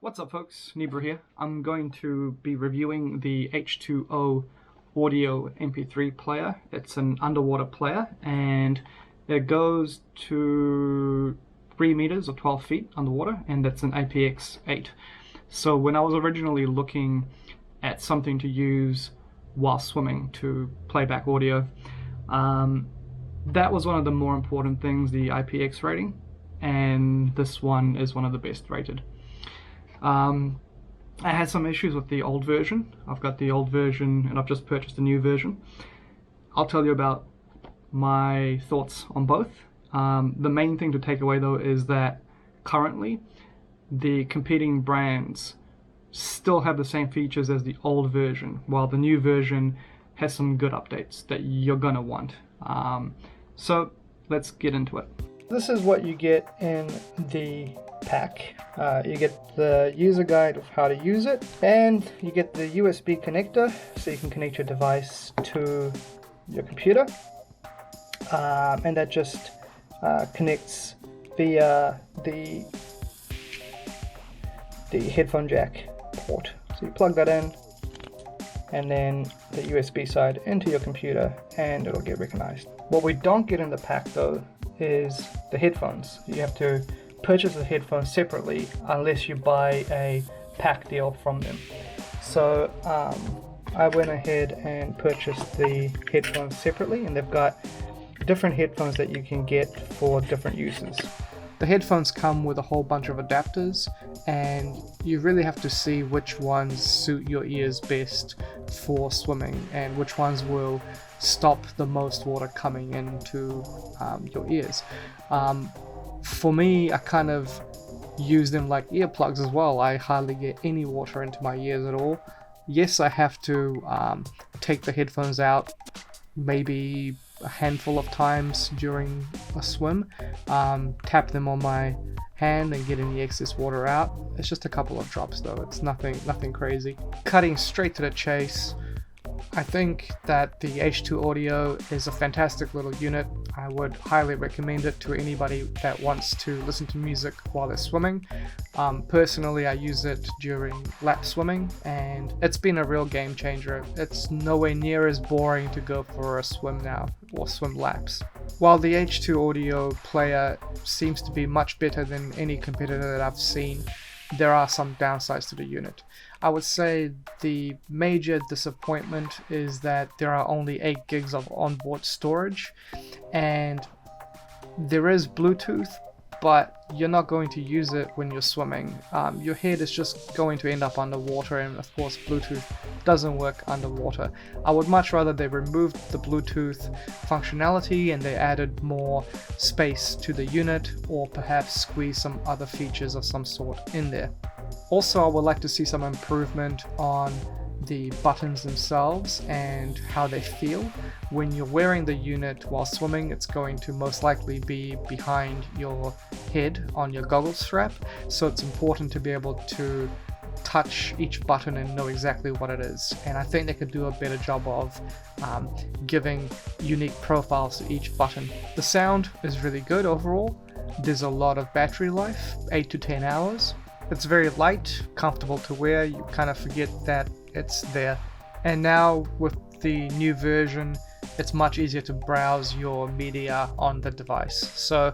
What's up folks, Nihbru here. I'm going to be reviewing the H2O Audio MP3 player. It's an underwater player and it goes to 3 meters or 12 feet underwater, and it's an apx8. So when I was originally looking at something to use while swimming to play back audio, that was one of the more important things, the IPX rating, and this one is one of the best rated. I had some issues with the old version. I've got the old version and I've just purchased a new version. I'll tell you about my thoughts on both. The main thing to take away though is that currently the competing brands still have the same features as the old version, while the new version has some good updates that you're gonna want. So let's get into it. This is what you get in the pack. You get the user guide of how to use it, and you get the USB connector so you can connect your device to your computer, and that just connects via the headphone jack port. So you plug that in and then the USB side into your computer and it'll get recognized. What we don't get in the pack though is the headphones. You have to purchase the headphones separately unless you buy a pack deal from them. So I went ahead and purchased the headphones separately, and they've got different headphones that you can get for different uses. The headphones come with a whole bunch of adapters, and you really have to see which ones suit your ears best for swimming and which ones will stop the most water coming into your ears. For me, I kind of use them like earplugs as well. I hardly get any water into my ears at all. Yes, I have to take the headphones out maybe a handful of times during a swim, tap them on my hand and get any excess water out. It's just a couple of drops though, it's nothing crazy. Cutting straight to the chase, I think that the H2 Audio is a fantastic little unit. I would highly recommend it to anybody that wants to listen to music while they're swimming. Personally, I use it during lap swimming and it's been a real game changer. It's nowhere near as boring to go for a swim now or swim laps. While the H2 Audio player seems to be much better than any competitor that I've seen, there are some downsides to the unit. I would say the major disappointment is that there are only 8 gigs of onboard storage, and there is Bluetooth, but you're not going to use it when you're swimming. Your head is just going to end up underwater, and of course Bluetooth doesn't work underwater. I would much rather they removed the Bluetooth functionality and they added more space to the unit, or perhaps squeeze some other features of some sort in there. Also, I would like to see some improvement on the buttons themselves and how they feel. When you're wearing the unit while swimming, it's going to most likely be behind your head on your goggle strap, so it's important to be able to touch each button and know exactly what it is, and I think they could do a better job of giving unique profiles to each button. The sound is really good overall. There's a lot of battery life, 8 to 10 hours. It's very light, comfortable to wear, you kind of forget that it's there. And now with the new version, it's much easier to browse your media on the device. So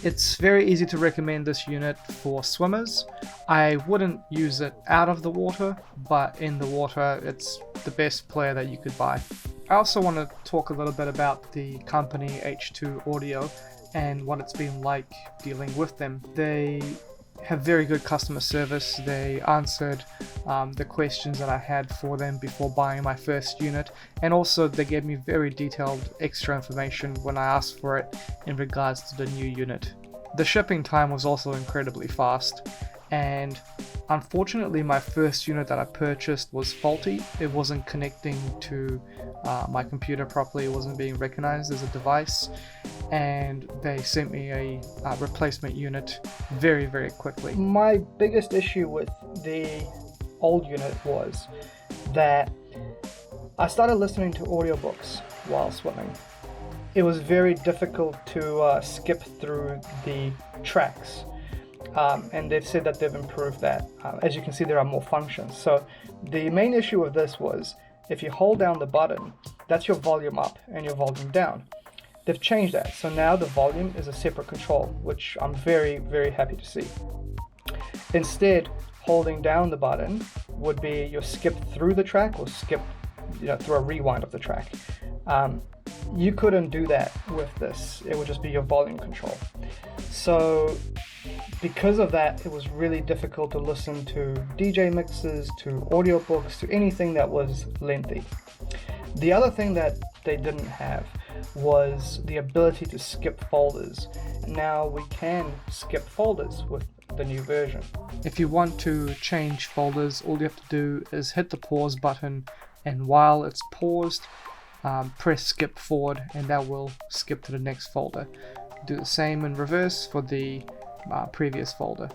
it's very easy to recommend this unit for swimmers. I wouldn't use it out of the water, but in the water it's the best player that you could buy. I also want to talk a little bit about the company H2 Audio and what it's been like dealing with them. They have very good customer service. They answered the questions that I had for them before buying my first unit, and also they gave me very detailed extra information when I asked for it in regards to the new unit. The shipping time was also incredibly fast, and unfortunately my first unit that I purchased was faulty. It wasn't connecting to my computer properly, it wasn't being recognized as a device, and they sent me a replacement unit very quickly. My biggest issue with the old unit was that I started listening to audiobooks while swimming. It was very difficult to skip through the tracks. and they've said that they've improved that. As you can see, there are more functions. So the main issue with this was if you hold down the button, that's your volume up and your volume down. They've changed that, so now the volume is a separate control, which I'm very, very happy to see. Instead, holding down the button would be your skip through the track or skip through a rewind of the track. You couldn't do that with this. It would just be your volume control. So because of that, it was really difficult to listen to DJ mixes, to audiobooks, to anything that was lengthy. The other thing that they didn't have was the ability to skip folders. Now we can skip folders with the new version. If you want to change folders, all you have to do is hit the pause button, and while it's paused, press skip forward, and that will skip to the next folder. Do the same in reverse for the previous folder.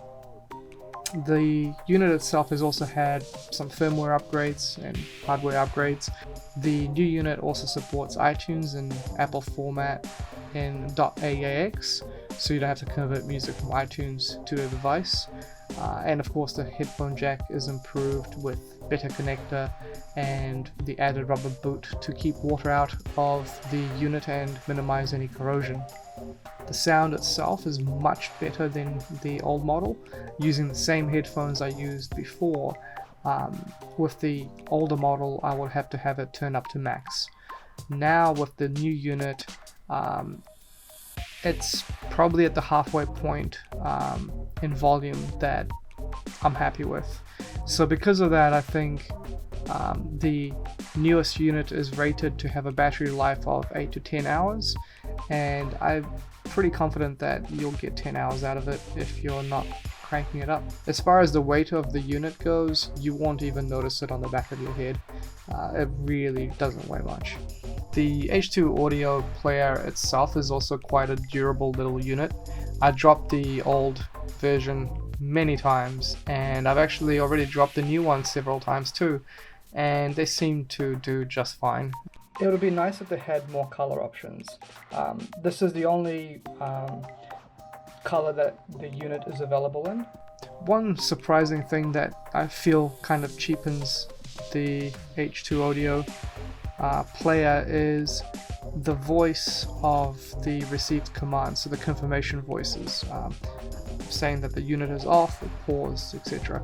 The unit itself has also had some firmware upgrades and hardware upgrades. The new unit also supports iTunes and Apple format in .AAX, so you don't have to convert music from iTunes to the device. And of course the headphone jack is improved with better connector and the added rubber boot to keep water out of the unit and minimize any corrosion. The sound itself is much better than the old model, using the same headphones I used before. With the older model, I would have to have it turned up to max. Now with the new unit, it's probably at the halfway point in volume that I'm happy with. So because of that, I think the newest unit is rated to have a battery life of 8 to 10 hours, and I'm pretty confident that you'll get 10 hours out of it if you're not cranking it up. As far as the weight of the unit goes, you won't even notice it on the back of your head. It really doesn't weigh much. The H2Audio player itself is also quite a durable little unit. I dropped the old version many times, and I've actually already dropped the new one several times too, and they seem to do just fine. It would be nice if they had more color options. This is the only color that the unit is available in. One surprising thing that I feel kind of cheapens the H2Audio player is the voice of the received command, so the confirmation voices, saying that the unit is off, or pause, etc.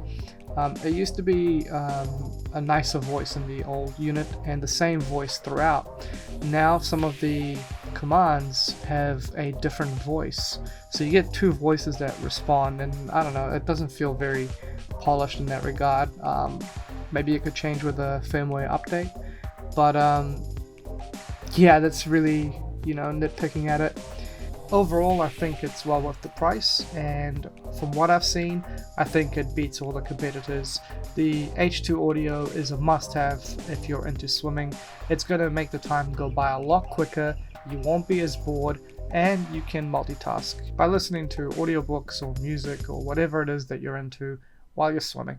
It used to be a nicer voice in the old unit and the same voice throughout. Now some of the commands have a different voice, so you get two voices that respond, and I don't know, it doesn't feel very polished in that regard. Maybe it could change with a firmware update, but yeah, that's really, nitpicking at it. Overall, I think it's well worth the price, and from what I've seen, I think it beats all the competitors. The H2Audio is a must-have if you're into swimming. It's going to make the time go by a lot quicker, you won't be as bored, and you can multitask by listening to audiobooks or music or whatever it is that you're into while you're swimming.